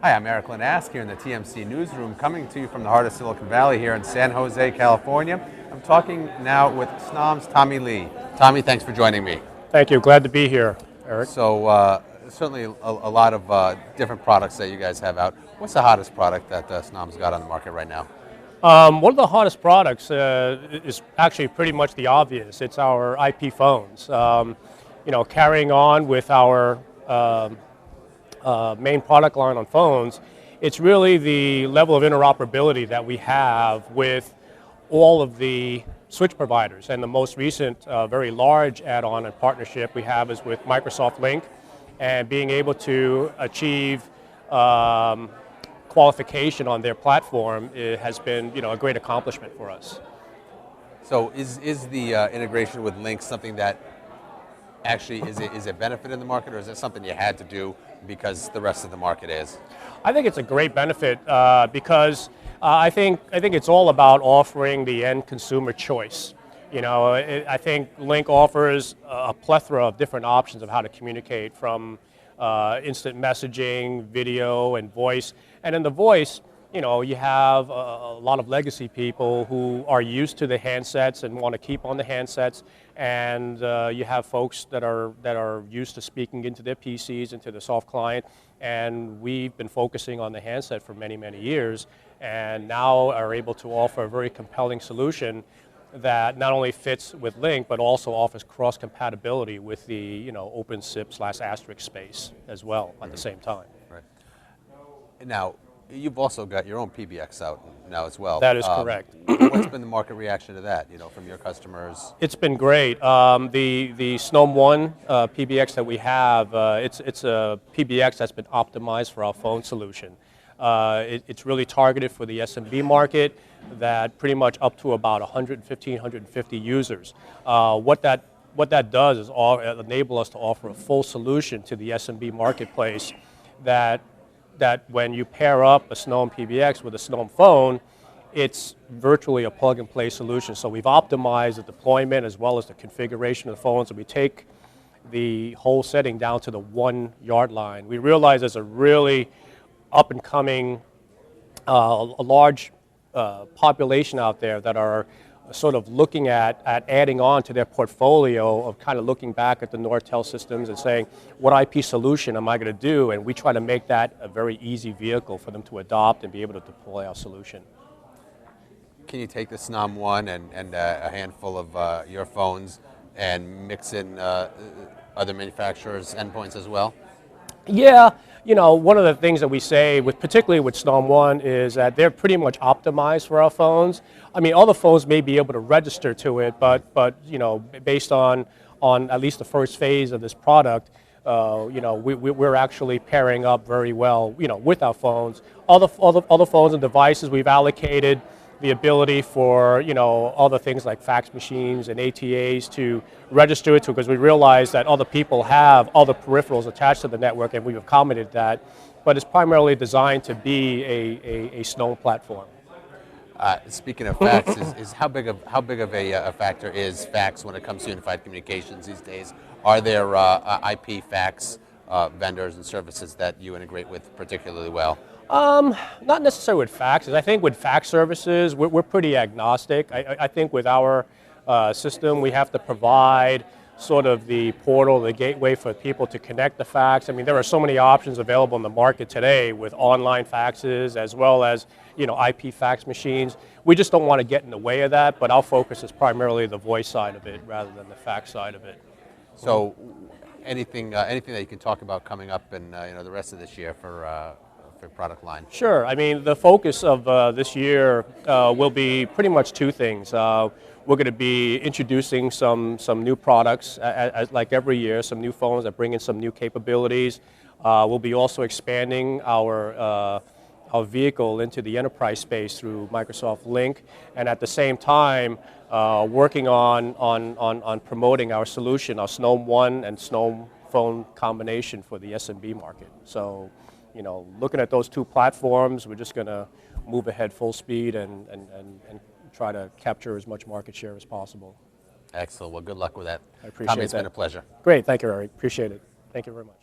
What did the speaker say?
Hi, I'm Erik Linask here in the TMC newsroom, coming to you from the heart of Silicon Valley here in San Jose, California. I'm talking now with snom's Tommy Lee. Tommy, thanks for joining me. Thank you. Glad to be here, Eric. So, certainly a lot of different products that you guys have out. What's the hottest product that snom's got on the market right now? One of the hottest products is actually pretty much the obvious. It's our IP phones. Carrying on with our main product line on phones, it's really the level of interoperability that we have with all of the switch providers. And the most recent very large add-on and partnership we have is with Microsoft Link, and being able to achieve qualification on their platform has been a great accomplishment for us. So is the integration with Link something that actually is a benefit in the market, or is it something you had to do because the rest of the market is? I think it's a great benefit because I think it's all about offering the end consumer choice. I think Link offers a plethora of different options of how to communicate, from instant messaging, video, and voice. And in the voice, you have a lot of legacy people who are used to the handsets and want to keep on the handsets, and you have folks that are used to speaking into their PCs, into the soft client, and we've been focusing on the handset for many, many years, and now are able to offer a very compelling solution that not only fits with Link, but also offers cross-compatibility with the OpenSIP/asterisk space as well at the same time. Right. Now, you've also got your own PBX out now as well. That is correct. What's been the market reaction to that, from your customers? It's been great. The snom 1 PBX that we have, it's a PBX that's been optimized for our phone solution. It's really targeted for the SMB market, that pretty much up to about 115, 150 users. What that does is enable us to offer a full solution to the SMB marketplace that when you pair up a snom PBX with a snom phone, it's virtually a plug-and-play solution. So we've optimized the deployment as well as the configuration of the phone, so we take the whole setting down to the 1 yard line. We realize there's a really up-and-coming, a large population out there that are sort of looking at adding on to their portfolio, of kind of looking back at the Nortel systems and saying, what IP solution am I going to do? And we try to make that a very easy vehicle for them to adopt and be able to deploy our solution. Can you take the snom 1 and a handful of your phones and mix in other manufacturers' endpoints as well? Yeah, one of the things that we say, particularly with snom 1, is that they're pretty much optimized for our phones. I mean, all the phones may be able to register to it, but based on at least the first phase of this product, we're actually pairing up very well, with our phones. All the phones and devices, we've allocated the ability for other things like fax machines and ATAs to register it to, because we realize that other people have other peripherals attached to the network, and we've accommodated that. But it's primarily designed to be a snom platform. Speaking of fax, is how big of a factor is fax when it comes to unified communications these days? Are there IP fax vendors and services that you integrate with particularly well? Not necessarily with faxes. I think with fax services, we're pretty agnostic. I think with our system, we have to provide sort of the portal, the gateway for people to connect the fax. I mean, there are so many options available in the market today with online faxes as well as IP fax machines. We just don't want to get in the way of that, but our focus is primarily the voice side of it rather than the fax side of it. So, anything that you can talk about coming up in the rest of this year for product line? Sure. I mean, the focus of this year will be pretty much 2 things. We're going to be introducing some new products, like every year, some new phones that bring in some new capabilities. We'll be also expanding our vehicle into the enterprise space through Microsoft Link, and at the same time, working on promoting our solution, our snom 1 and snom phone combination for the SMB market. So, looking at those 2 platforms, we're just going to move ahead full speed and try to capture as much market share as possible. Excellent. Well, good luck with that. I appreciate Tommy, it's that. been a pleasure. Great. Thank you, Erik. Appreciate it. Thank you very much.